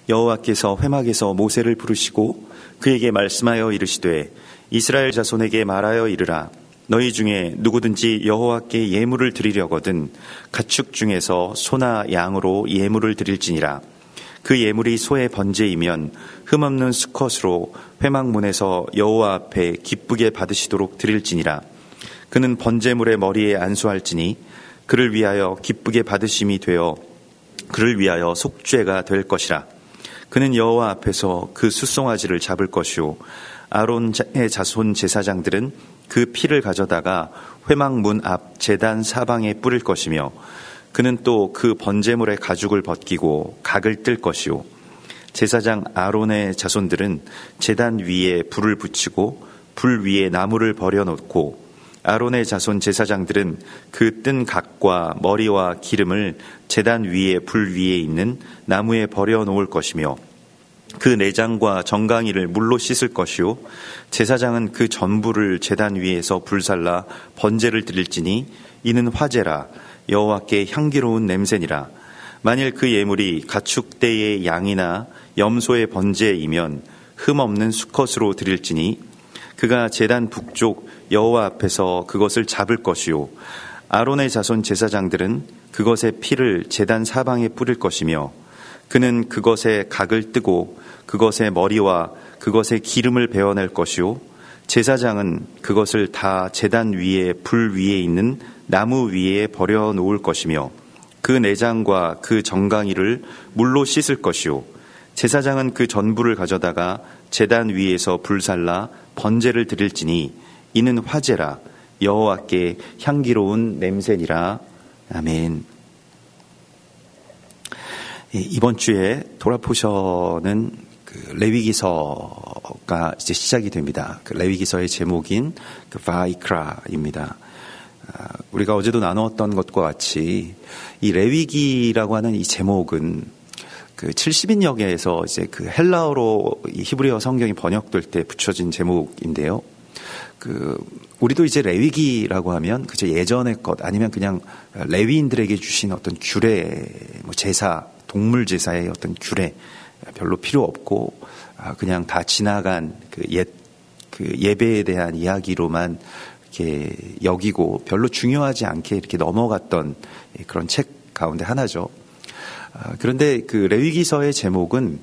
여호와께서 회막에서 모세를 부르시고 그에게 말씀하여 이르시되 이스라엘 자손에게 말하여 이르라. 너희 중에 누구든지 여호와께 예물을 드리려거든 가축 중에서 소나 양으로 예물을 드릴지니라. 그 예물이 소의 번제이면 흠없는 수컷으로 회막문에서 여호와 앞에 기쁘게 받으시도록 드릴지니라. 그는 번제물의 머리에 안수할지니 그를 위하여 기쁘게 받으심이 되어 그를 위하여 속죄가 될 것이라. 그는 여호와 앞에서 그 숫송아지를 잡을 것이요 아론의 자손 제사장들은 그 피를 가져다가 회막문 앞 제단 사방에 뿌릴 것이며 그는 또 그 번제물의 가죽을 벗기고 각을 뜰 것이요 제사장 아론의 자손들은 제단 위에 불을 붙이고 불 위에 나무를 버려놓고 아론의 자손 제사장들은 그 뜬 각과 머리와 기름을 제단 위에 불 위에 있는 나무에 버려놓을 것이며 그 내장과 정강이를 물로 씻을 것이요 제사장은 그 전부를 제단 위에서 불살라 번제를 드릴지니 이는 화제라. 여호와께 향기로운 냄새니라. 만일 그 예물이 가축대의 양이나 염소의 번제이면 흠없는 수컷으로 드릴지니 그가 제단 북쪽 여호와 앞에서 그것을 잡을 것이요 아론의 자손 제사장들은 그것의 피를 제단 사방에 뿌릴 것이며 그는 그것의 각을 뜨고 그것의 머리와 그것의 기름을 베어낼 것이요 제사장은 그것을 다 제단 위에 불 위에 있는 나무 위에 버려놓을 것이며 그 내장과 그 정강이를 물로 씻을 것이요 제사장은 그 전부를 가져다가 제단 위에서 불살라 번제를 드릴지니 이는 화제라. 여호와께 향기로운 냄새니라. 아멘. 이번 주에 도라포션은 그 레위기서가 이제 시작이 됩니다. 그 레위기서의 제목인 그 바이크라입니다. 우리가 어제도 나누었던 것과 같이 이 레위기라고 하는 이 제목은 그 70인역에서 이제 그 헬라어로 이 히브리어 성경이 번역될 때 붙여진 제목인데요. 그 우리도 이제 레위기라고 하면 그저 예전의 것 아니면 그냥 레위인들에게 주신 어떤 규례, 뭐 제사, 동물 제사의 어떤 규례 별로 필요 없고 그냥 다 지나간 그 예배에 대한 이야기로만 이렇게 여기고 별로 중요하지 않게 이렇게 넘어갔던 그런 책 가운데 하나죠. 그런데 그 레위기서의 제목은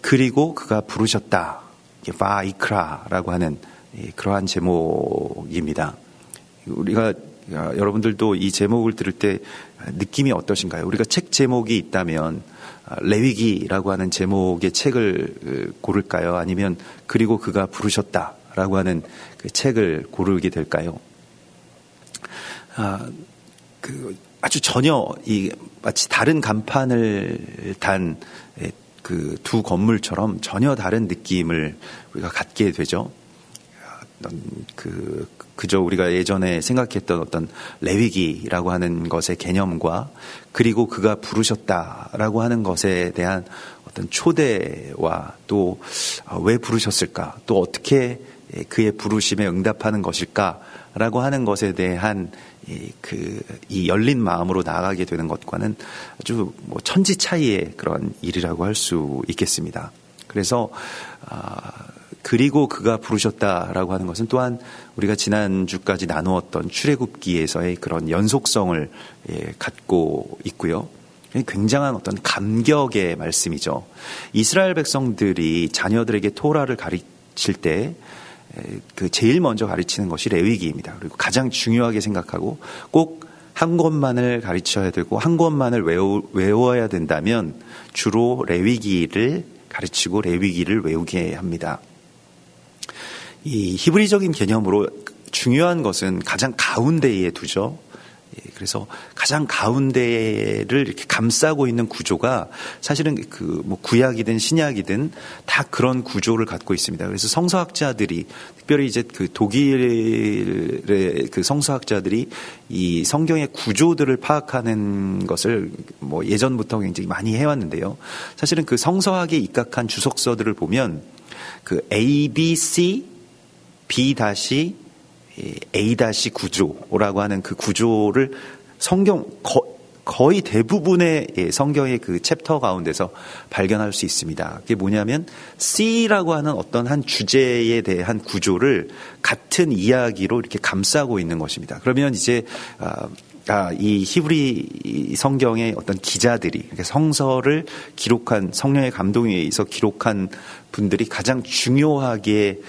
그리고 그가 부르셨다. 바이크라라고 하는 그러한 제목입니다. 우리가 여러분들도 이 제목을 들을 때 느낌이 어떠신가요? 우리가 책 제목이 있다면 레위기라고 하는 제목의 책을 고를까요? 아니면 그리고 그가 부르셨다라고 하는 그 책을 고르게 될까요? 아주 전혀 마치 다른 간판을 단 그 두 건물처럼 전혀 다른 느낌을 우리가 갖게 되죠. 그저 우리가 예전에 생각했던 어떤 레위기라고 하는 것의 개념과 그리고 그가 부르셨다라고 하는 것에 대한 어떤 초대와 또 왜 부르셨을까, 또 어떻게 그의 부르심에 응답하는 것일까라고 하는 것에 대한 이 열린 마음으로 나아가게 되는 것과는 아주 뭐 천지 차이의 그런 일이라고 할 수 있겠습니다. 그래서 그리고 그가 부르셨다라고 하는 것은 또한 우리가 지난주까지 나누었던 출애굽기에서의 그런 연속성을 갖고 있고요. 굉장한 어떤 감격의 말씀이죠. 이스라엘 백성들이 자녀들에게 토라를 가르칠 때 그 제일 먼저 가르치는 것이 레위기입니다. 그리고 가장 중요하게 생각하고 꼭 한 권만을 가르쳐야 되고 한 권만을 외워야 된다면 주로 레위기를 가르치고 레위기를 외우게 합니다. 이 히브리적인 개념으로 중요한 것은 가장 가운데에 두죠. 그래서 가장 가운데를 이렇게 감싸고 있는 구조가 사실은 뭐 구약이든 신약이든 다 그런 구조를 갖고 있습니다. 그래서 성서학자들이 특별히 이제 그 독일의 그 성서학자들이 이 성경의 구조들을 파악하는 것을 뭐 예전부터 굉장히 많이 해왔는데요. 사실은 그 성서학에 입각한 주석서들을 보면 그 A, B, C, B A- 구조라고 하는 그 구조를 성경 거의 대부분의 성경의 그 챕터 가운데서 발견할 수 있습니다. 그게 뭐냐면 C라고 하는 어떤 한 주제에 대한 구조를 같은 이야기로 이렇게 감싸고 있는 것입니다. 그러면 이제 이 히브리 성경의 어떤 기자들이 성서를 기록한 성령의 감동에 의해서 기록한 분들이 가장 중요하게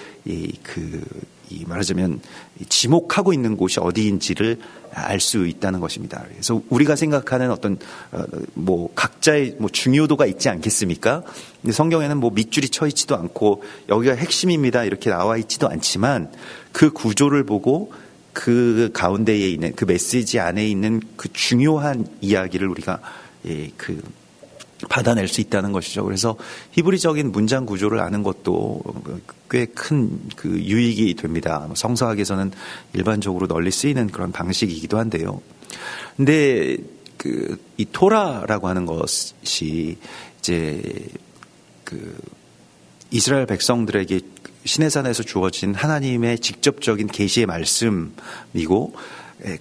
말하자면 지목하고 있는 곳이 어디인지를 알 수 있다는 것입니다. 그래서 우리가 생각하는 어떤 각자의 중요도가 있지 않겠습니까? 근데 성경에는 밑줄이 쳐 있지도 않고 여기가 핵심입니다 이렇게 나와 있지도 않지만 그 구조를 보고 그 가운데에 있는 그 메시지 안에 있는 그 중요한 이야기를 우리가 받아낼 수 있다는 것이죠. 그래서 히브리적인 문장 구조를 아는 것도 꽤 큰 그 유익이 됩니다. 성서학에서는 일반적으로 널리 쓰이는 그런 방식이기도 한데요. 근데 이 토라라고 하는 것이 이제 이스라엘 백성들에게 시내산에서 주어진 하나님의 직접적인 계시의 말씀이고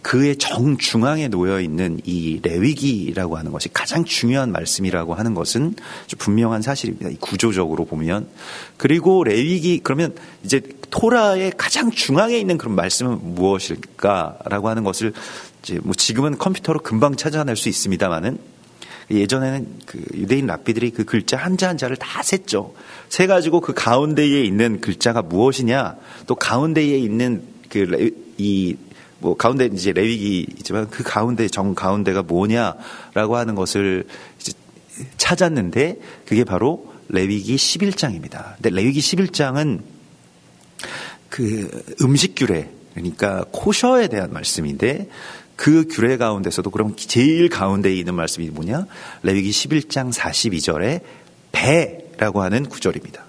그의 정중앙에 놓여 있는 이 레위기라고 하는 것이 가장 중요한 말씀이라고 하는 것은 분명한 사실입니다. 이 구조적으로 보면. 그리고 레위기 그러면 이제 토라의 가장 중앙에 있는 그런 말씀은 무엇일까라고 하는 것을 이제 지금은 컴퓨터로 금방 찾아낼 수 있습니다만은 예전에는 유대인 랍비들이 그 글자 한자 한자를 다 셌죠. 세 가지고 그 가운데에 있는 글자가 무엇이냐, 또 가운데에 있는 가운데 이제 레위기이지만 그 가운데 가운데가 뭐냐라고 하는 것을 이제 찾았는데 그게 바로 레위기 11장입니다. 근데 레위기 11장은 그 음식 규례, 그러니까 코셔에 대한 말씀인데 그 규례 가운데서도 그럼 제일 가운데에 있는 말씀이 뭐냐? 레위기 11장 42절에 배라고 하는 구절입니다.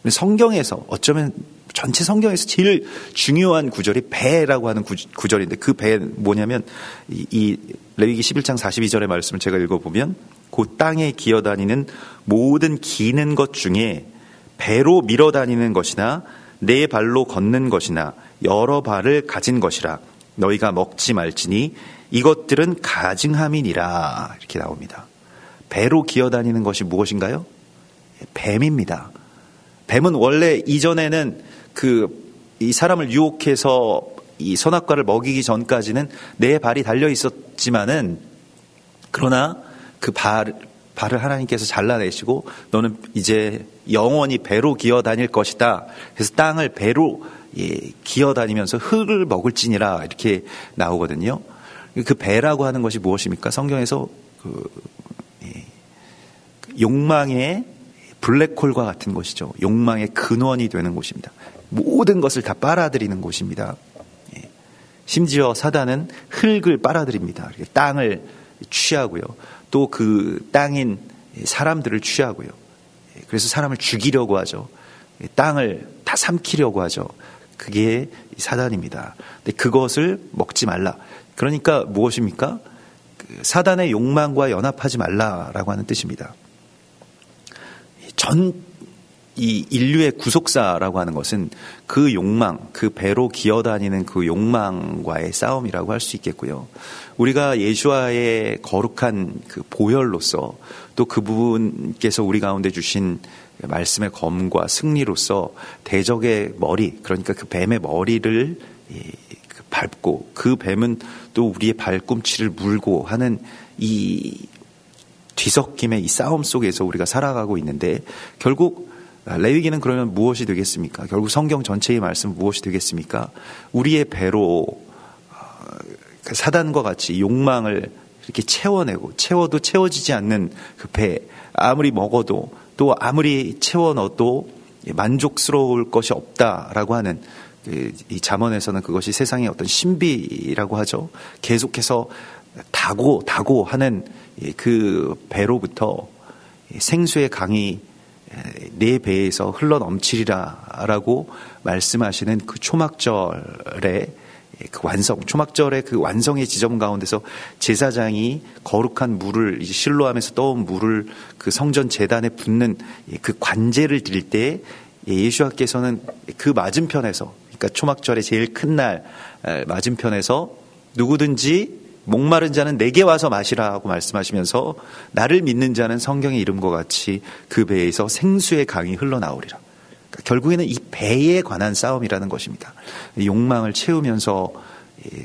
성경에서 어쩌면 전체 성경에서 제일 중요한 구절이 배라고 하는 구절인데 그 배 뭐냐면 이 레위기 11장 42절의 말씀을 제가 읽어보면 그 땅에 기어다니는 모든 기는 것 중에 배로 밀어다니는 것이나 네 발로 걷는 것이나 여러 발을 가진 것이라 너희가 먹지 말지니 이것들은 가증함이니라 이렇게 나옵니다. 배로 기어다니는 것이 무엇인가요? 뱀입니다. 뱀은 원래 이전에는 이 사람을 유혹해서 이 선악과를 먹이기 전까지는 네 발이 달려 있었지만은 그러나 그 발을 하나님께서 잘라내시고 너는 이제 영원히 배로 기어 다닐 것이다. 그래서 땅을 배로 기어다니면서 흙을 먹을지니라 이렇게 나오거든요. 그 배라고 하는 것이 무엇입니까? 성경에서 욕망의 블랙홀과 같은 것이죠. 욕망의 근원이 되는 곳입니다. 모든 것을 다 빨아들이는 곳입니다. 심지어 사단은 흙을 빨아들입니다. 땅을 취하고요. 또 그 땅인 사람들을 취하고요. 그래서 사람을 죽이려고 하죠. 땅을 다 삼키려고 하죠. 그게 사단입니다. 근데 그것을 먹지 말라. 그러니까 무엇입니까? 사단의 욕망과 연합하지 말라라고 하는 뜻입니다. 이 인류의 구속사라고 하는 것은 그 욕망, 그 배로 기어다니는 그 욕망과의 싸움이라고 할 수 있겠고요. 우리가 예수와의 거룩한 그 보혈로서 또 그분께서 우리 가운데 주신 말씀의 검과 승리로서 대적의 머리, 그러니까 그 뱀의 머리를 밟고 그 뱀은 또 우리의 발꿈치를 물고 하는 이 뒤섞임의 이 싸움 속에서 우리가 살아가고 있는데 결국 레위기는 그러면 무엇이 되겠습니까? 결국 성경 전체의 말씀은 무엇이 되겠습니까? 우리의 배로 사단과 같이 욕망을 이렇게 채워내고 채워도 채워지지 않는 그 배, 아무리 먹어도 또 아무리 채워 넣어도 만족스러울 것이 없다라고 하는 이 잠언에서는 그것이 세상의 어떤 신비라고 하죠. 계속해서 다고 하는 그 배로부터 생수의 강이 내 배에서 흘러 넘치리라라고 말씀하시는 그 초막절의 그 완성, 초막절의 그 완성의 지점 가운데서 제사장이 거룩한 물을 이제 실로암에서 떠온 물을 그 성전 제단에 붓는 그 관제를 드릴 때 예수와께서는 그 맞은편에서, 그러니까 초막절의 제일 큰 날 맞은편에서 누구든지 목마른 자는 내게 와서 마시라고 말씀하시면서 나를 믿는 자는 성경의 이름과 같이 그 배에서 생수의 강이 흘러나오리라. 그러니까 결국에는 이 배에 관한 싸움이라는 것입니다. 욕망을 채우면서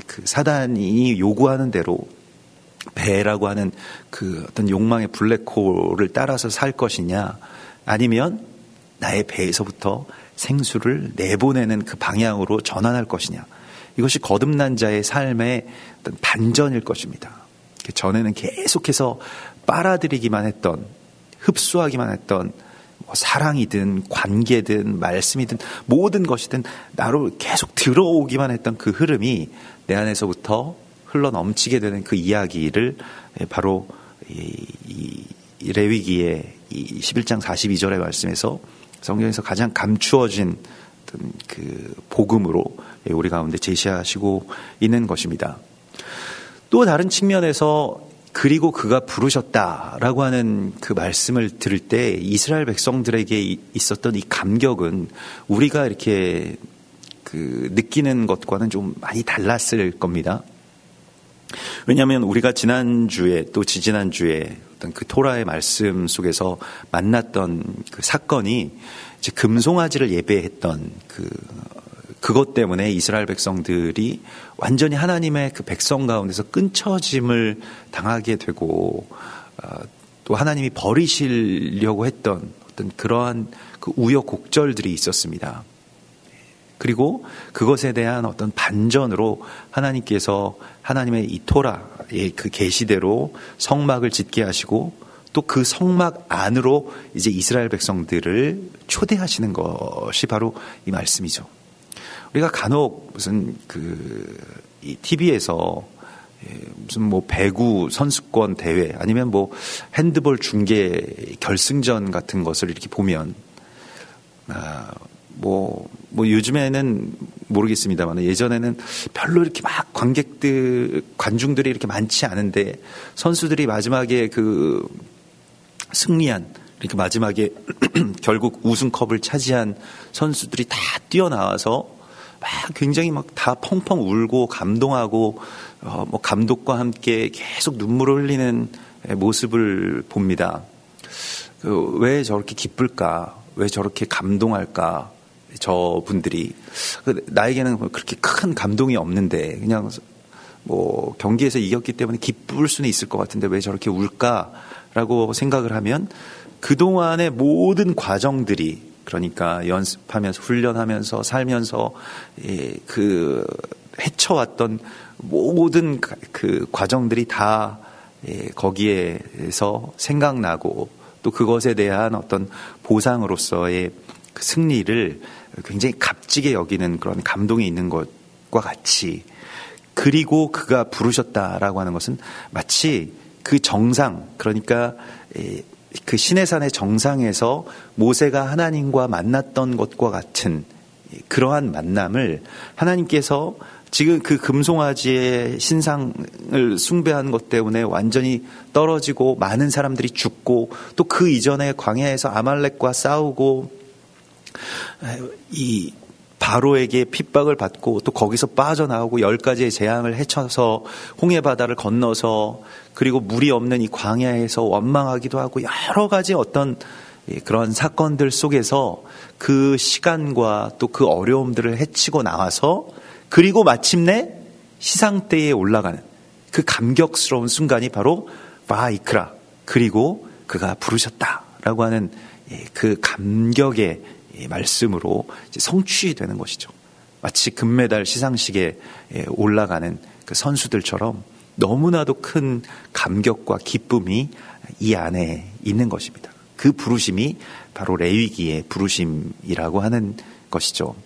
그 사단이 요구하는 대로 배라고 하는 그 어떤 욕망의 블랙홀을 따라서 살 것이냐, 아니면 나의 배에서부터 생수를 내보내는 그 방향으로 전환할 것이냐. 이것이 거듭난 자의 삶의 어떤 반전일 것입니다. 전에는 계속해서 빨아들이기만 했던, 흡수하기만 했던 사랑이든 관계든 말씀이든 모든 것이든 나로 계속 들어오기만 했던 그 흐름이 내 안에서부터 흘러 넘치게 되는 그 이야기를 바로 이 레위기의 이 11장 42절의 말씀에서 성경에서 가장 감추어진 그 복음으로 우리 가운데 제시하시고 있는 것입니다. 또 다른 측면에서 그리고 그가 부르셨다라고 하는 그 말씀을 들을 때 이스라엘 백성들에게 있었던 이 감격은 우리가 이렇게 그 느끼는 것과는 좀 많이 달랐을 겁니다. 왜냐하면 우리가 지난주에 또 지지난주에 어떤 그 토라의 말씀 속에서 만났던 그 사건이 이제 금송아지를 예배했던 그것 때문에 이스라엘 백성들이 완전히 하나님의 그 백성 가운데서 끊쳐짐을 당하게 되고 또 하나님이 버리시려고 했던 어떤 그러한 그 우여곡절들이 있었습니다. 그리고 그것에 대한 어떤 반전으로 하나님께서 하나님의 이 토라의 그 계시대로 성막을 짓게 하시고 또 그 성막 안으로 이제 이스라엘 백성들을 초대하시는 것이 바로 이 말씀이죠. 우리가 간혹 무슨 이 TV에서 무슨 뭐 배구 선수권 대회 아니면 뭐 핸드볼 중계 결승전 같은 것을 이렇게 보면 뭐 요즘에는 모르겠습니다만 예전에는 별로 이렇게 막 관중들이 이렇게 많지 않은데 선수들이 마지막에 그 승리한, 이렇게 마지막에 결국 우승컵을 차지한 선수들이 다 뛰어나와서 막 굉장히 막 다 펑펑 울고 감동하고 뭐 감독과 함께 계속 눈물을 흘리는 모습을 봅니다. 왜 저렇게 기쁠까? 왜 저렇게 감동할까? 저분들이 나에게는 그렇게 큰 감동이 없는데 그냥 뭐 경기에서 이겼기 때문에 기쁠 수는 있을 것 같은데 왜 저렇게 울까라고 생각을 하면 그동안의 모든 과정들이, 그러니까 연습하면서 훈련하면서 살면서 그 헤쳐왔던 모든 그 과정들이 다 거기에서 생각나고 또 그것에 대한 어떤 보상으로서의 그 승리를 굉장히 값지게 여기는 그런 감동이 있는 것과 같이, 그리고 그가 부르셨다라고 하는 것은 마치 그 정상, 그러니까 그 시내산의 정상에서 모세가 하나님과 만났던 것과 같은 그러한 만남을 하나님께서 지금 그 금송아지의 신상을 숭배한 것 때문에 완전히 떨어지고 많은 사람들이 죽고 또 그 이전에 광야에서 아말렉과 싸우고 이 바로에게 핍박을 받고 또 거기서 빠져나오고 10가지의 재앙을 헤쳐서 홍해바다를 건너서 그리고 물이 없는 이 광야에서 원망하기도 하고 여러 가지 어떤 그런 사건들 속에서 그 시간과 또 그 어려움들을 헤치고 나와서 그리고 마침내 시상대에 올라가는 그 감격스러운 순간이 바로 바이크라, 그리고 그가 부르셨다라고 하는 그 감격의 말씀으로 이제 성취되는 것이죠. 마치 금메달 시상식에 올라가는 그 선수들처럼 너무나도 큰 감격과 기쁨이 이 안에 있는 것입니다. 그 부르심이 바로 레위기의 부르심이라고 하는 것이죠.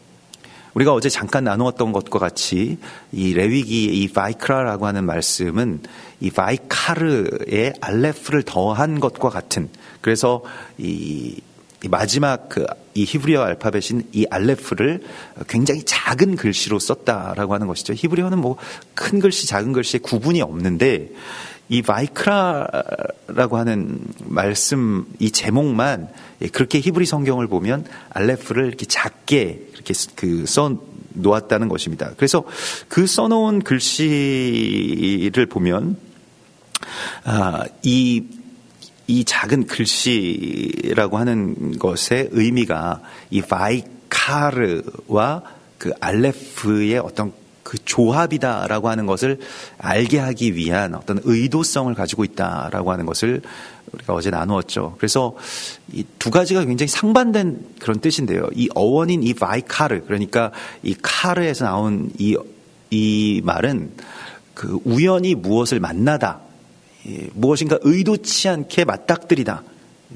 우리가 어제 잠깐 나누었던 것과 같이 이 레위기의 이 바이크라라고 하는 말씀은 이 바이카르의 알레프를 더한 것과 같은, 그래서 이 마지막 이 히브리어 알파벳인 이 알레프를 굉장히 작은 글씨로 썼다라고 하는 것이죠. 히브리어는 뭐 큰 글씨, 작은 글씨에 구분이 없는데 이 바이크라라고 하는 말씀, 이 제목만 그렇게 히브리 성경을 보면 알레프를 이렇게 작게 이렇게 써 놓았다는 것입니다. 그래서 그 써놓은 글씨를 보면 이 작은 글씨라고 하는 것의 의미가 이 바이카르와 그 알레프의 어떤 그 조합이다라고 하는 것을 알게 하기 위한 어떤 의도성을 가지고 있다라고 하는 것을 우리가 어제 나누었죠. 그래서 이 두 가지가 굉장히 상반된 그런 뜻인데요. 이 어원인 이 바이카르, 그러니까 이 카르에서 나온 이 말은 그 우연히 무엇을 만나다, 무엇인가 의도치 않게 맞닥뜨리다.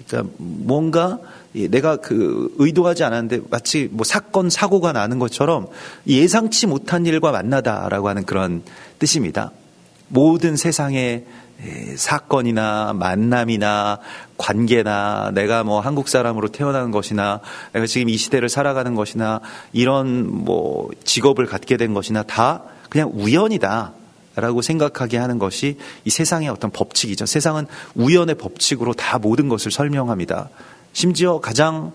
그러니까 뭔가 내가 그 의도하지 않았는데 마치 뭐 사건 사고가 나는 것처럼 예상치 못한 일과 만나다라고 하는 그런 뜻입니다. 모든 세상의 사건이나 만남이나 관계나 내가 뭐 한국 사람으로 태어난 것이나 내가 지금 이 시대를 살아가는 것이나 이런 뭐 직업을 갖게 된 것이나 다 그냥 우연이다 라고 생각하게 하는 것이 이 세상의 어떤 법칙이죠. 세상은 우연의 법칙으로 다 모든 것을 설명합니다. 심지어 가장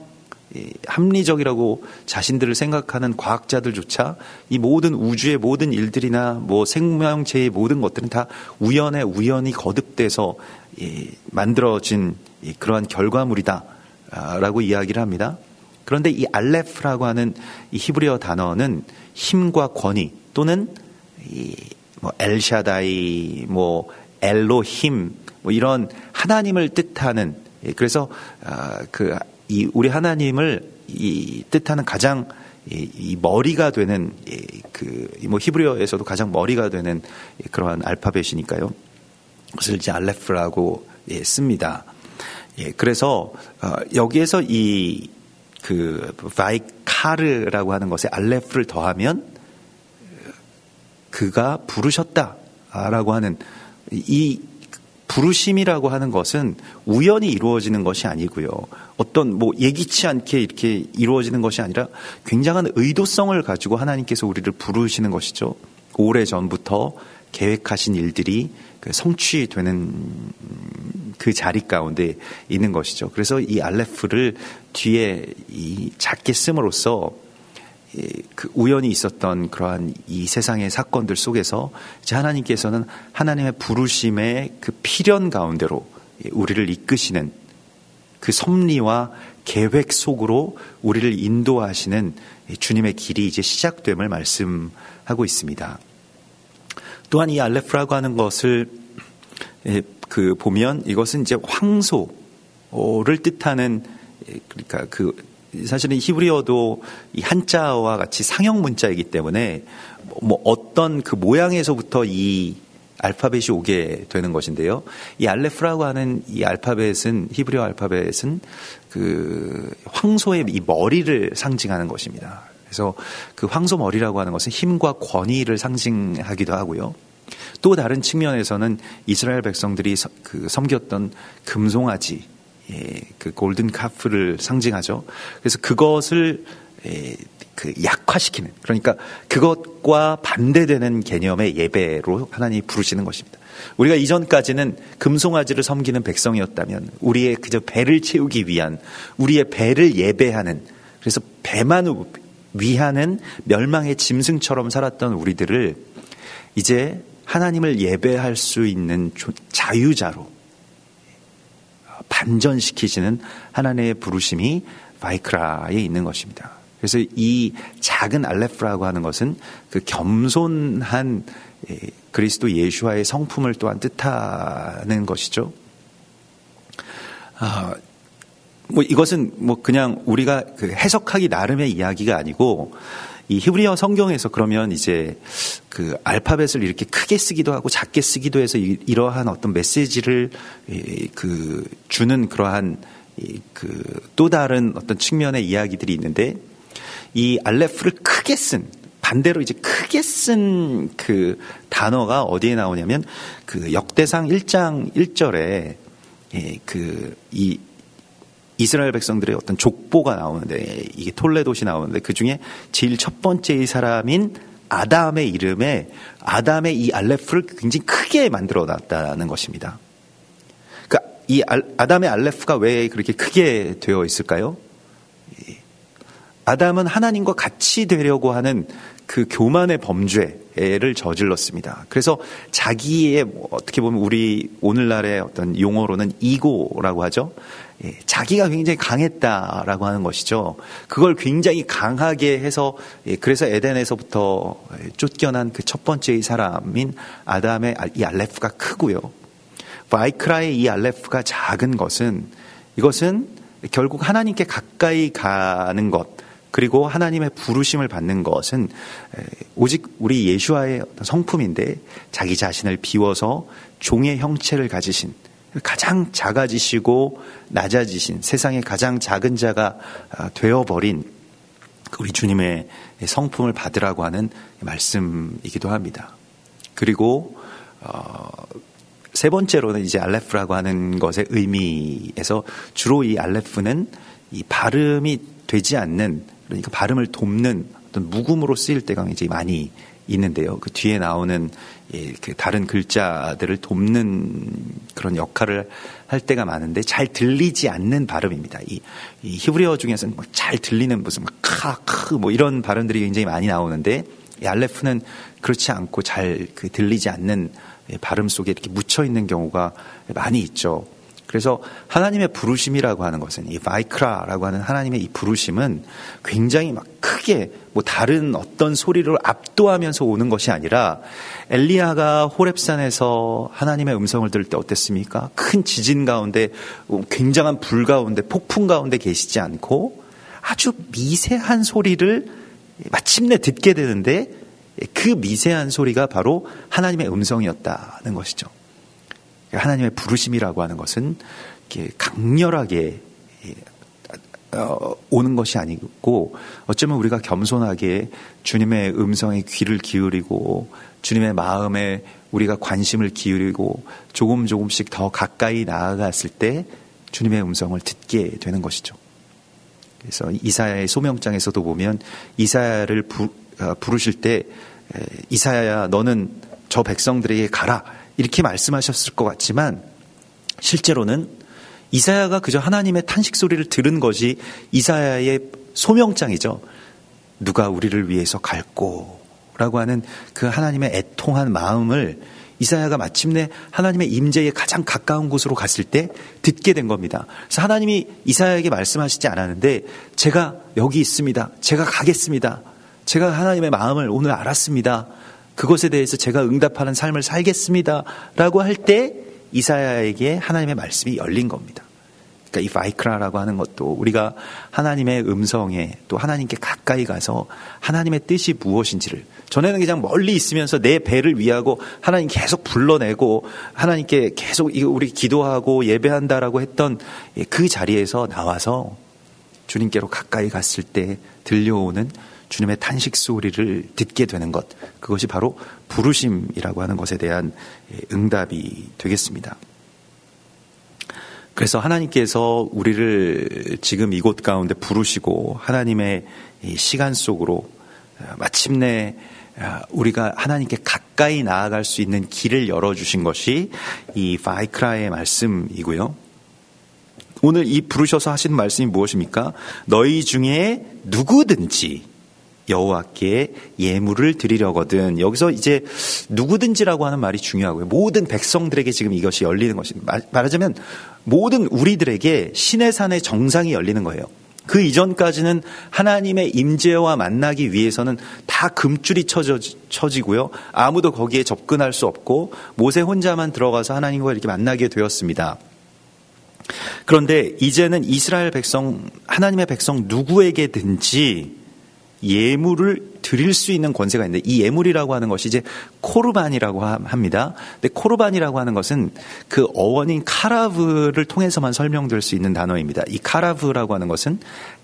합리적이라고 자신들을 생각하는 과학자들조차 이 모든 우주의 모든 일들이나 뭐 생명체의 모든 것들은 다 우연히 거듭돼서 만들어진 그러한 결과물이다 라고 이야기를 합니다. 그런데 이 알레프라고 하는 이 히브리어 단어는 힘과 권위 또는 뭐 엘샤다이, 뭐 엘로힘, 뭐 이런 하나님을 뜻하는, 그래서 이 우리 하나님을 이 뜻하는 가장 이 머리가 되는 그 뭐 히브리어에서도 가장 머리가 되는 그러한 알파벳이니까요. 그것을 이제 알레프라고 씁니다. 그래서 여기에서 이 그 바이카르라고 하는 것에 알레프를 더하면 그가 부르셨다라고 하는 이 부르심이라고 하는 것은 우연히 이루어지는 것이 아니고요. 어떤 뭐 예기치 않게 이렇게 이루어지는 것이 아니라 굉장한 의도성을 가지고 하나님께서 우리를 부르시는 것이죠. 오래전부터 계획하신 일들이 성취되는 그 자리 가운데 있는 것이죠. 그래서 이 알레프를 뒤에 이 작게 씀으로써 그 우연히 있었던 그러한 이 세상의 사건들 속에서 이제 하나님께서는 하나님의 부르심의 그 필연 가운데로 우리를 이끄시는 그 섭리와 계획 속으로 우리를 인도하시는 주님의 길이 이제 시작됨을 말씀하고 있습니다. 또한 이 알레프라고 하는 것을 그 보면 이것은 이제 황소를 뜻하는, 그러니까 그 사실은 히브리어도 이 한자와 같이 상형 문자이기 때문에 뭐 어떤 그 모양에서부터 이 알파벳이 오게 되는 것인데요. 이 알레프라고 하는 이 알파벳은, 히브리어 알파벳은 그 황소의 이 머리를 상징하는 것입니다. 그래서 그 황소 머리라고 하는 것은 힘과 권위를 상징하기도 하고요. 또 다른 측면에서는 이스라엘 백성들이 그 섬겼던 금송아지, 그 골든 카프를 상징하죠. 그래서 그것을 그 약화시키는, 그러니까 그것과 반대되는 개념의 예배로 하나님이 부르시는 것입니다. 우리가 이전까지는 금송아지를 섬기는 백성이었다면 우리의 그저 배를 채우기 위한, 우리의 배를 예배하는, 그래서 배만 위하는 멸망의 짐승처럼 살았던 우리들을 이제 하나님을 예배할 수 있는 자유자로 반전시키시는 하나님의 부르심이 바이크라에 있는 것입니다. 그래서 이 작은 알레프라고 하는 것은 그 겸손한 그리스도 예수와의 성품을 또한 뜻하는 것이죠. 뭐 이것은 뭐 그냥 우리가 그 해석하기 나름의 이야기가 아니고, 이 히브리어 성경에서 그러면 이제 그 알파벳을 이렇게 크게 쓰기도 하고 작게 쓰기도 해서 이러한 어떤 메시지를 그 주는 그러한 그 또 다른 어떤 측면의 이야기들이 있는데, 이 알레프를 크게 쓴, 반대로 이제 크게 쓴 그 단어가 어디에 나오냐면 그 역대상 1장 1절에 이 이스라엘 백성들의 어떤 족보가 나오는데, 이게 톨레도시 나오는데 그 중에 제일 첫 번째의 사람인 아담의 이름에 아담의 이 알레프를 굉장히 크게 만들어 놨다는 것입니다. 그러니까 이 아담의 알레프가 왜 그렇게 크게 되어 있을까요? 아담은 하나님과 같이 되려고 하는 그 교만의 범죄를 저질렀습니다. 그래서 자기의 어떻게 보면 우리 오늘날의 어떤 용어로는 이고라고 하죠. 자기가 굉장히 강했다라고 하는 것이죠. 그걸 굉장히 강하게 해서 그래서 에덴에서부터 쫓겨난 그 첫 번째의 사람인 아담의 이 알레프가 크고요. 바이크라의 이 알레프가 작은 것은 이것은 결국 하나님께 가까이 가는 것 그리고 하나님의 부르심을 받는 것은 오직 우리 예수와의 성품인데 자기 자신을 비워서 종의 형체를 가지신 가장 작아지시고 낮아지신 세상의 가장 작은 자가 되어버린 우리 주님의 성품을 받으라고 하는 말씀이기도 합니다. 그리고 세 번째로는 이제 알레프라고 하는 것의 의미에서 주로 이 알레프는 이 발음이 되지 않는 그러니까 발음을 돕는 어떤 묵음으로 쓰일 때가 굉장히 많이 있는데요. 그 뒤에 나오는 그 다른 글자들을 돕는 그런 역할을 할 때가 많은데 잘 들리지 않는 발음입니다. 이 히브리어 중에서는 막 잘 들리는 무슨 막 크 뭐 이런 발음들이 굉장히 많이 나오는데 이 알레프는 그렇지 않고 잘 그 들리지 않는 발음 속에 이렇게 묻혀 있는 경우가 많이 있죠. 그래서 하나님의 부르심이라고 하는 것은 이 바이크라라고 하는 하나님의 이 부르심은 굉장히 막 크게 뭐 다른 어떤 소리를 압도하면서 오는 것이 아니라 엘리야가 호렙산에서 하나님의 음성을 들을 때 어땠습니까? 큰 지진 가운데 굉장한 불 가운데 폭풍 가운데 계시지 않고 아주 미세한 소리를 마침내 듣게 되는데 그 미세한 소리가 바로 하나님의 음성이었다는 것이죠. 하나님의 부르심이라고 하는 것은 강렬하게 오는 것이 아니고 어쩌면 우리가 겸손하게 주님의 음성에 귀를 기울이고 주님의 마음에 우리가 관심을 기울이고 조금씩 더 가까이 나아갔을 때 주님의 음성을 듣게 되는 것이죠. 그래서 이사야의 소명장에서도 보면 이사야를 부르실 때 이사야야 너는 저 백성들에게 가라 이렇게 말씀하셨을 것 같지만 실제로는 이사야가 그저 하나님의 탄식 소리를 들은 것이 이사야의 소명장이죠. 누가 우리를 위해서 갈꼬 라고 하는 그 하나님의 애통한 마음을 이사야가 마침내 하나님의 임재에 가장 가까운 곳으로 갔을 때 듣게 된 겁니다. 그래서 하나님이 이사야에게 말씀하시지 않았는데 제가 여기 있습니다. 제가 가겠습니다. 제가 하나님의 마음을 오늘 알았습니다. 그것에 대해서 제가 응답하는 삶을 살겠습니다. 라고 할 때 이사야에게 하나님의 말씀이 열린 겁니다. 그러니까 이 바이크라라고 하는 것도 우리가 하나님의 음성에 또 하나님께 가까이 가서 하나님의 뜻이 무엇인지를 전에는 그냥 멀리 있으면서 내 배를 위하고 하나님 계속 불러내고 하나님께 계속 우리 기도하고 예배한다라고 했던 그 자리에서 나와서 주님께로 가까이 갔을 때 들려오는 주님의 탄식 소리를 듣게 되는 것, 그것이 바로 부르심이라고 하는 것에 대한 응답이 되겠습니다. 그래서 하나님께서 우리를 지금 이곳 가운데 부르시고 하나님의 시간 속으로 마침내 우리가 하나님께 가까이 나아갈 수 있는 길을 열어주신 것이 이 바이크라의 말씀이고요. 오늘 이 부르셔서 하시는 말씀이 무엇입니까? 너희 중에 누구든지 여호와께 예물을 드리려거든. 여기서 이제 누구든지라고 하는 말이 중요하고요. 모든 백성들에게 지금 이것이 열리는 것입니다. 말하자면 모든 우리들에게 신의 산의 정상이 열리는 거예요. 그 이전까지는 하나님의 임재와 만나기 위해서는 다 금줄이 쳐지고요. 아무도 거기에 접근할 수 없고 모세 혼자만 들어가서 하나님과 이렇게 만나게 되었습니다. 그런데 이제는 이스라엘 백성, 하나님의 백성 누구에게든지 예물을 드릴 수 있는 권세가 있는데 이 예물이라고 하는 것이 이제 코르반이라고 합니다. 근데 코르반이라고 하는 것은 그 어원인 카라브를 통해서만 설명될 수 있는 단어입니다. 이 카라브라고 하는 것은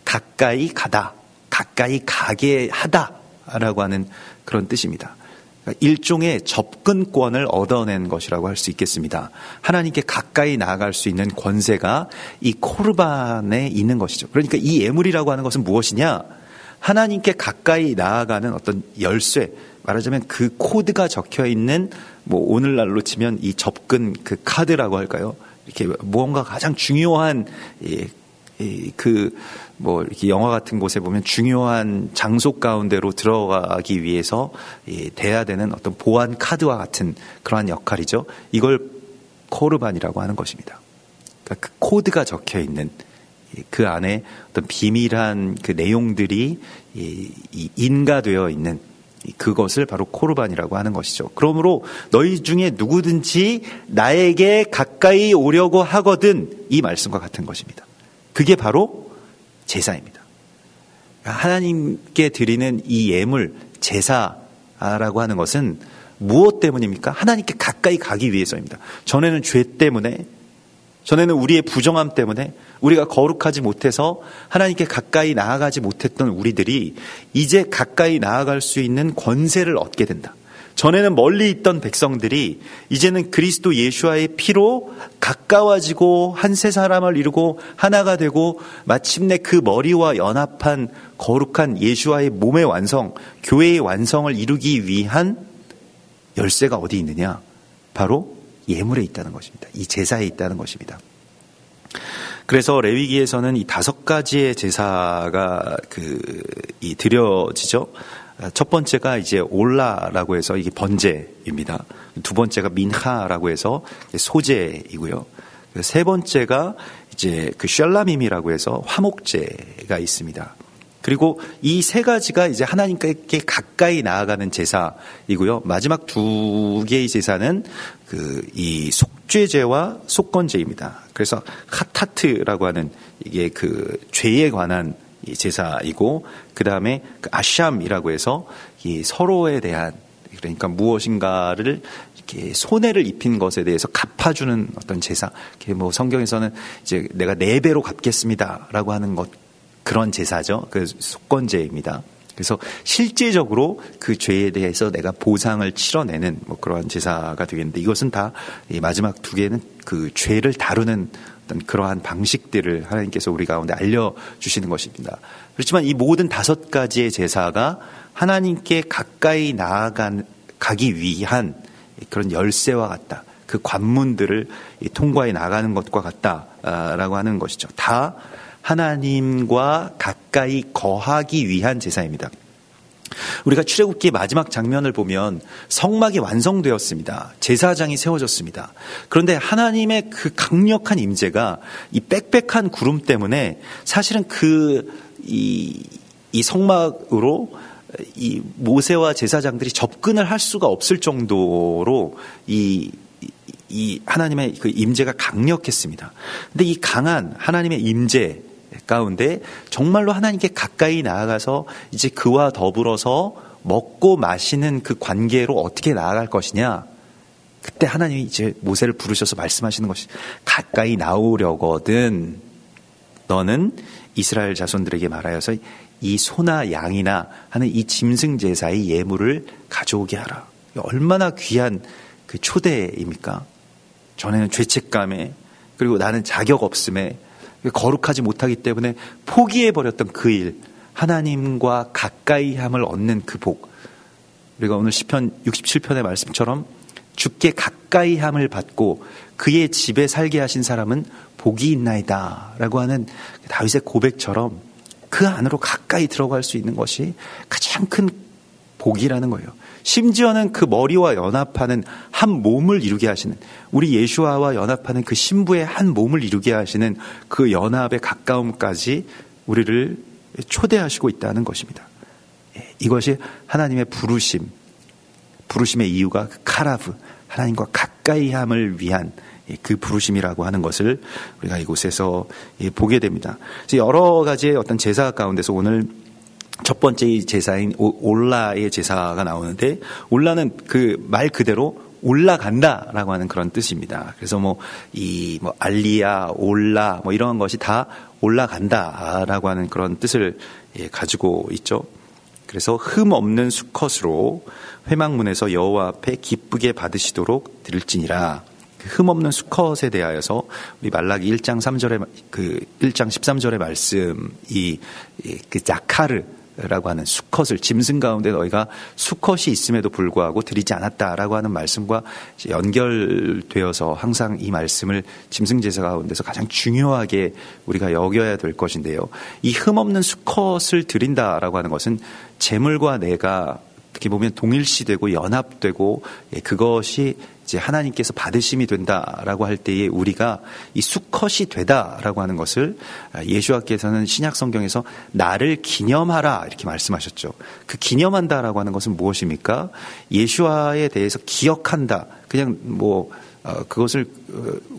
가까이 가다, 가까이 가게 하다라고 하는 그런 뜻입니다. 일종의 접근권을 얻어낸 것이라고 할 수 있겠습니다. 하나님께 가까이 나아갈 수 있는 권세가 이 코르반에 있는 것이죠. 그러니까 이 예물이라고 하는 것은 무엇이냐? 하나님께 가까이 나아가는 어떤 열쇠, 말하자면 그 코드가 적혀 있는 뭐 오늘날로 치면 이 접근 그 카드라고 할까요? 이렇게 무언가 가장 중요한 이렇게 영화 같은 곳에 보면 중요한 장소 가운데로 들어가기 위해서 돼야 되는 어떤 보안 카드와 같은 그러한 역할이죠. 이걸 코르반이라고 하는 것입니다. 그러니까 그 코드가 적혀 있는 그 안에 어떤 비밀한 그 내용들이 인가되어 있는 그것을 바로 코르반이라고 하는 것이죠. 그러므로 너희 중에 누구든지 나에게 가까이 오려고 하거든, 이 말씀과 같은 것입니다. 그게 바로 제사입니다. 하나님께 드리는 이 예물, 제사라고 하는 것은 무엇 때문입니까? 하나님께 가까이 가기 위해서입니다. 전에는 죄 때문에, 전에는 우리의 부정함 때문에, 우리가 거룩하지 못해서 하나님께 가까이 나아가지 못했던 우리들이 이제 가까이 나아갈 수 있는 권세를 얻게 된다. 전에는 멀리 있던 백성들이 이제는 그리스도 예수와의 피로 가까워지고 한 세 사람을 이루고 하나가 되고 마침내 그 머리와 연합한 거룩한 예수와의 몸의 완성, 교회의 완성을 이루기 위한 열쇠가 어디 있느냐? 바로 예물에 있다는 것입니다. 이 제사에 있다는 것입니다. 그래서 레위기에서는 이 5가지의 제사가 드려지죠. 첫 번째가 이제 올라라고 해서 이게 번제입니다. 두 번째가 민하라고 해서 소제이고요. 세 번째가 이제 그 샬라밈이라고 해서 화목제가 있습니다. 그리고 이 세 가지가 이제 하나님께 가까이 나아가는 제사이고요. 마지막 2개의 제사는 이 속죄제와 속건제입니다. 그래서 하타트라고 하는 이게 그 죄에 관한 제사이고, 그 다음에 아샴이라고 해서 이 서로에 대한, 그러니까 무엇인가를 이렇게 손해를 입힌 것에 대해서 갚아주는 어떤 제사. 성경에서는 이제 내가 4배로 갚겠습니다라고 하는 것, 그런 제사죠. 그 속건제입니다. 그래서 실제적으로 그 죄에 대해서 내가 보상을 치러내는 그러한 제사가 되겠는데, 이것은 다 마지막 2개는 그 죄를 다루는 어떤 그러한 방식들을 하나님께서 우리 가운데 알려주시는 것입니다. 그렇지만 이 모든 5가지의 제사가 하나님께 가까이 나아가기 위한 그런 열쇠와 같다. 그 관문들을 통과해 나가는 것과 같다라고 하는 것이죠. 다 하나님과 가까이 거하기 위한 제사입니다. 우리가 출애굽기의 마지막 장면을 보면 성막이 완성되었습니다. 제사장이 세워졌습니다. 그런데 하나님의 그 강력한 임재가 이 빽빽한 구름 때문에 사실은 이 성막으로 이 모세와 제사장들이 접근을 할 수가 없을 정도로 이 하나님의 그 임재가 강력했습니다. 근데 이 강한 하나님의 임재 가운데 정말로 하나님께 가까이 나아가서 이제 그와 더불어서 먹고 마시는 그 관계로 어떻게 나아갈 것이냐, 그때 하나님이 이제 모세를 부르셔서 말씀하시는 것이, 가까이 나오려거든 너는 이스라엘 자손들에게 말하여서 이 소나 양이나 하는 이 짐승 제사의 예물을 가져오게 하라. 얼마나 귀한 그 초대입니까? 전에는 죄책감에, 그리고 나는 자격 없음에, 거룩하지 못하기 때문에 포기해버렸던 그 일, 하나님과 가까이함을 얻는 그 복. 우리가 오늘 시편 67편의 말씀처럼 주께 가까이함을 받고 그의 집에 살게 하신 사람은 복이 있나이다 라고 하는 다윗의 고백처럼 그 안으로 가까이 들어갈 수 있는 것이 가장 큰 복이라는 거예요. 심지어는 그 머리와 연합하는 한 몸을 이루게 하시는, 우리 예수와와 연합하는 그 신부의 한 몸을 이루게 하시는 그 연합의 가까움까지 우리를 초대하시고 있다는 것입니다. 이것이 하나님의 부르심의 이유가 그 카라브, 하나님과 가까이함을 위한 그 부르심이라고 하는 것을 우리가 이곳에서 보게 됩니다. 여러 가지의 어떤 제사 가운데서 오늘 첫 번째 제사인 올라의 제사가 나오는데, 올라는 그 말 그대로 올라간다라고 하는 그런 뜻입니다. 그래서 알리야, 올라 이런 것이 다 올라간다라고 하는 그런 뜻을 가지고 있죠. 그래서 흠 없는 수컷으로 회막문에서 여호와 앞에 기쁘게 받으시도록 드릴지니라. 흠 없는 수컷에 대하여서 우리 말라기 1장 3절에 1장 13절의 말씀, 그 자카르, 라고 하는 수컷을 짐승 가운데 너희가 수컷이 있음에도 불구하고 드리지 않았다라고 하는 말씀과 연결되어서 항상 이 말씀을 짐승 제사 가운데서 가장 중요하게 우리가 여겨야 될 것인데요. 이 흠없는 수컷을 드린다라고 하는 것은 재물과 내가 어떻게 보면 동일시되고 연합되고 그것이 이제 하나님께서 받으심이 된다라고 할 때에 우리가 이 수컷이 되다라고 하는 것을 예수와께서는 신약 성경에서 나를 기념하라 이렇게 말씀하셨죠. 그 기념한다라고 하는 것은 무엇입니까? 예수와에 대해서 기억한다. 그냥 그것을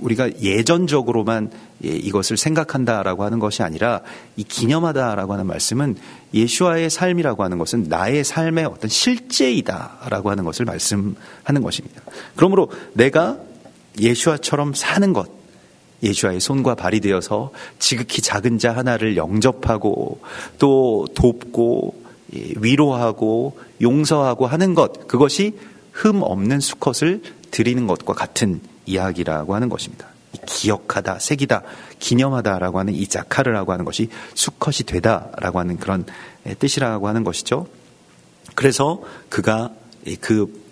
우리가 예전적으로만 이것을 생각한다라고 하는 것이 아니라 이 기념하다라고 하는 말씀은 예수와의 삶이라고 하는 것은 나의 삶의 어떤 실제이다라고 하는 것을 말씀하는 것입니다. 그러므로 내가 예수와처럼 사는 것, 예수와의 손과 발이 되어서 지극히 작은 자 하나를 영접하고 또 돕고 위로하고 용서하고 하는 것, 그것이 흠 없는 수컷을 드리는 것과 같은 이야기라고 하는 것입니다. 기억하다, 새기다, 기념하다라고 하는 이 자카르라고 하는 것이 수컷이 되다라고 하는 그런 뜻이라고 하는 것이죠. 그래서 그가 그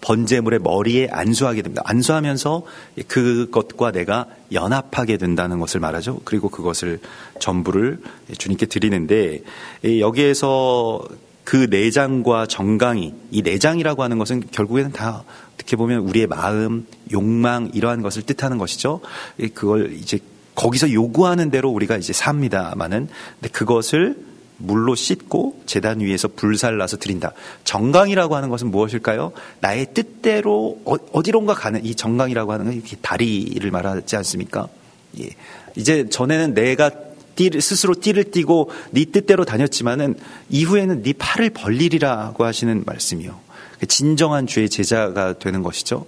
번제물의 머리에 안수하게 됩니다. 안수하면서 그것과 내가 연합하게 된다는 것을 말하죠. 그리고 그것을 전부를 주님께 드리는데 여기에서 그 내장과 정강이, 이 내장이라고 하는 것은 결국에는 다 어떻게 보면 우리의 마음, 욕망 이러한 것을 뜻하는 것이죠. 그걸 이제 거기서 요구하는 대로 우리가 이제 삽니다마는, 근데 그것을 물로 씻고 제단 위에서 불살라서 드린다. 정강이라고 하는 것은 무엇일까요? 나의 뜻대로 어디론가 가는, 이 정강이라고 하는 건 이렇게 다리를 말하지 않습니까? 예. 이제 전에는 내가 스스로 띠를 띠고 네 뜻대로 다녔지만은 이후에는 네 팔을 벌리리라고 하시는 말씀이요. 진정한 주의 제자가 되는 것이죠.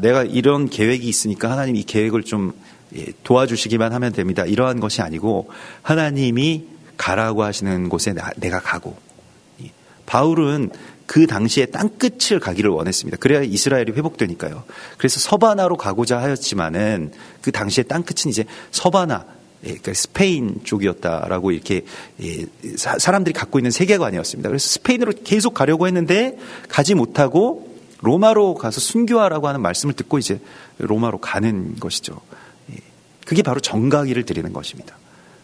내가 이런 계획이 있으니까 하나님 이 계획을 좀 도와주시기만 하면 됩니다. 이러한 것이 아니고 하나님이 가라고 하시는 곳에 내가 가고, 바울은 그 당시에 땅끝을 가기를 원했습니다. 그래야 이스라엘이 회복되니까요. 그래서 서바나로 가고자 하였지만은 그 당시에 땅끝은 이제 서바나, 그러니까 스페인 쪽이었다라고 이렇게 사람들이 갖고 있는 세계관이었습니다. 그래서 스페인으로 계속 가려고 했는데 가지 못하고 로마로 가서 순교하라고 하는 말씀을 듣고 이제 로마로 가는 것이죠. 그게 바로 정가기를 드리는 것입니다.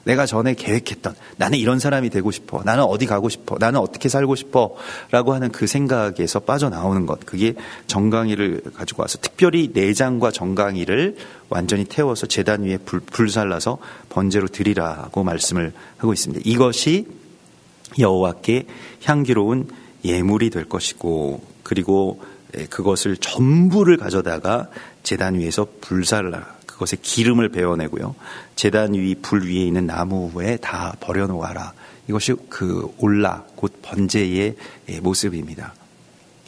내가 전에 계획했던, 나는 이런 사람이 되고 싶어, 나는 어디 가고 싶어, 나는 어떻게 살고 싶어 라고 하는 그 생각에서 빠져나오는 것, 그게 정강이를 가지고 와서 특별히 내장과 정강이를 완전히 태워서 제단 위에 불살라서 번제로 드리라고 말씀을 하고 있습니다. 이것이 여호와께 향기로운 예물이 될 것이고, 그리고 그것을 전부를 가져다가 제단 위에서 불살라, 그것에 기름을 베어내고요, 제단 위 불 위에 있는 나무에 다 버려놓아라. 이것이 그 올라 곧 번제의 모습입니다.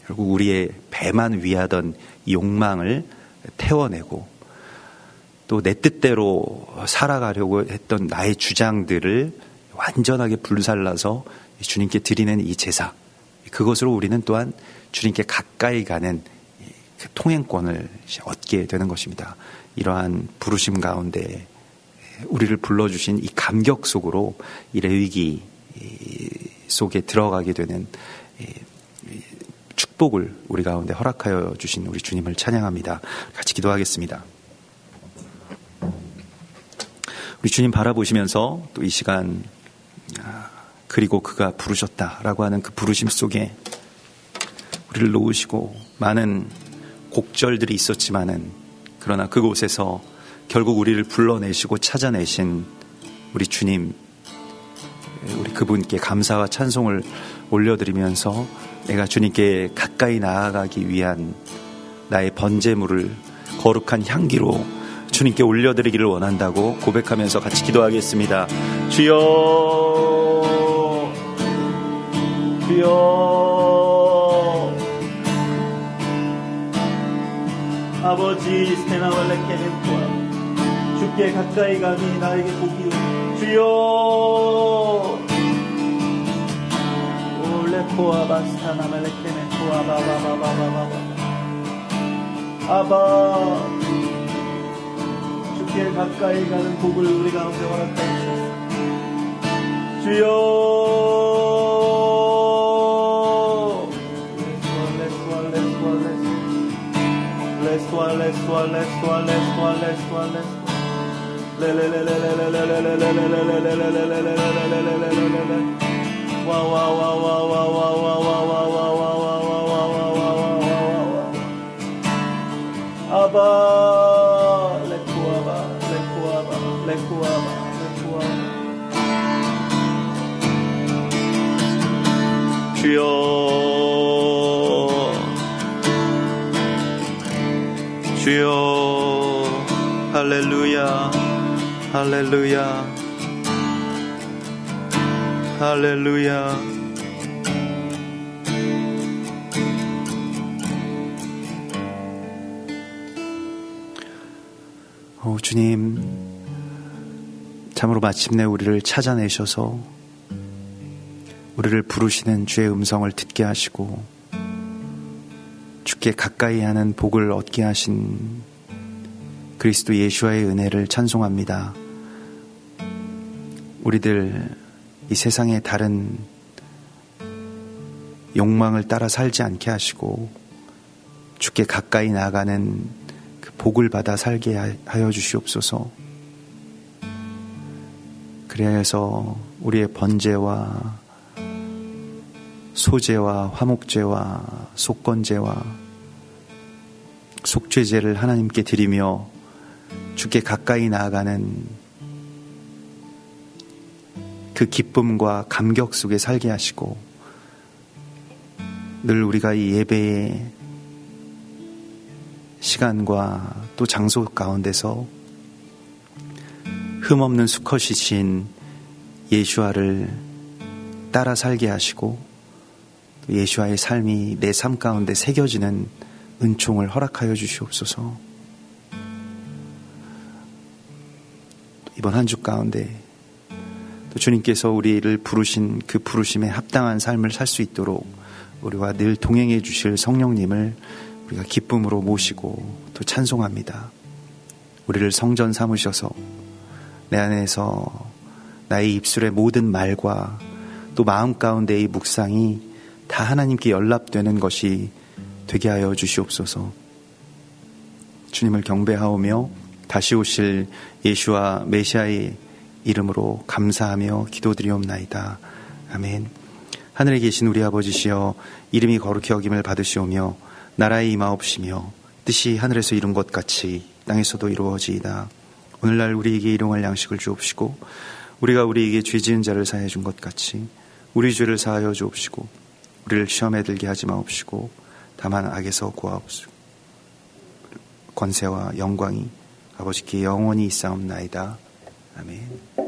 결국 우리의 배만 위하던 욕망을 태워내고 또 내 뜻대로 살아가려고 했던 나의 주장들을 완전하게 불살라서 주님께 드리는 이 제사, 그것으로 우리는 또한 주님께 가까이 가는 그 통행권을 얻게 되는 것입니다. 이러한 부르심 가운데 우리를 불러주신 이 감격 속으로 이 레위기 속에 들어가게 되는 축복을 우리 가운데 허락하여 주신 우리 주님을 찬양합니다. 같이 기도하겠습니다. 우리 주님 바라보시면서 또 이 시간, 그리고 그가 부르셨다라고 하는 그 부르심 속에 우리를 놓으시고 많은 곡절들이 있었지만은, 그러나 그곳에서 결국 우리를 불러내시고 찾아내신 우리 주님, 우리 그분께 감사와 찬송을 올려드리면서 내가 주님께 가까이 나아가기 위한 나의 번제물을 거룩한 향기로 주님께 올려드리기를 원한다고 고백하면서 같이 기도하겠습니다. 주여, 주여, 아버지 스테나왈레케멘토아, 주께 가까이 가니 나에게 복이 주여, 올레코아 바스타나말레케멘토아 바바바바바바, 아바, 주께 가까이 가는 복을 우리 가운데 허락하옵소서. 주여, 주여, 할렐루야, 할렐루야, 할렐루야. 주님, 참으로 마침내 우리를 찾아내셔서 우리를 부르시는 주의 음성을 듣게 하시고 주께 가까이 하는 복을 얻게 하신 그리스도 예수와의 은혜를 찬송합니다. 우리들 이 세상의 다른 욕망을 따라 살지 않게 하시고 주께 가까이 나아가는 그 복을 받아 살게 하여 주시옵소서. 그래야 해서 우리의 번제와 소제와 화목제와 속건제와 속죄제를 하나님께 드리며 주께 가까이 나아가는 그 기쁨과 감격 속에 살게 하시고 늘 우리가 이 예배의 시간과 또 장소 가운데서 흠없는 수컷이신 예수와를 따라 살게 하시고 예수와의 삶이 내 삶 가운데 새겨지는 은총을 허락하여 주시옵소서. 이번 한 주 가운데 또 주님께서 우리를 부르신 그 부르심에 합당한 삶을 살 수 있도록 우리와 늘 동행해 주실 성령님을 우리가 기쁨으로 모시고 또 찬송합니다. 우리를 성전 삼으셔서 내 안에서 나의 입술의 모든 말과 또 마음 가운데의 묵상이 다 하나님께 연락되는 것이 되게 하여 주시옵소서. 주님을 경배하오며 다시 오실 예수와 메시아의 이름으로 감사하며 기도드리옵나이다. 아멘. 하늘에 계신 우리 아버지시여, 이름이 거룩히 여김을 받으시오며 나라의 임하옵시며 뜻이 하늘에서 이룬 것 같이 땅에서도 이루어지이다. 오늘날 우리에게 일용할 양식을 주옵시고 우리가 우리에게 죄 지은 자를 사하여 준 것 같이 우리 죄를 사하여 주옵시고 우리를 시험에 들게 하지 마옵시고 다만 악에서 구하옵시고 권세와 영광이 아버지께 영원히 있사옵나이다. 아멘.